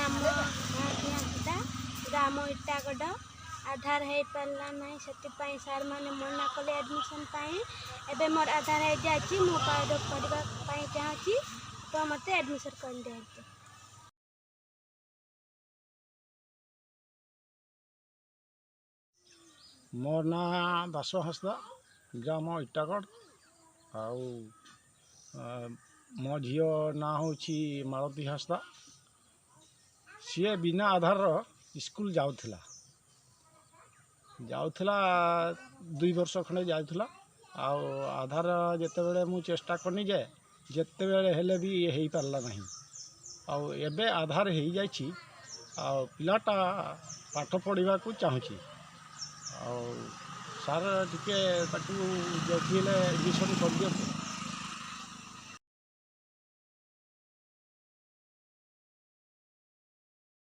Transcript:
नाम धियापिता राम इटागढ़ आधार हो पारा ना से सार मैंने मना कले एडमिशन एबे मोर आधार हो जाए मो पढ़ाई चाहूँगी तो मत एडमिशन कर दिया। मोर ना दास हांसदा ग्राम इटागढ़ आउ मो झील ना हूँ मालती हांसदा सी बिना आधार स्कूल जाऊला 2 वर्ष खंडे जाऊला आधार जिते बड़े मु चेष्टा करनी जे जिते बड़े हेले भी हो पारला नहीं आबे आधार हो जाइए पिलाटा पाठ पढ़ा को चाहूँगी सार टिके एडमिशन कर दियो।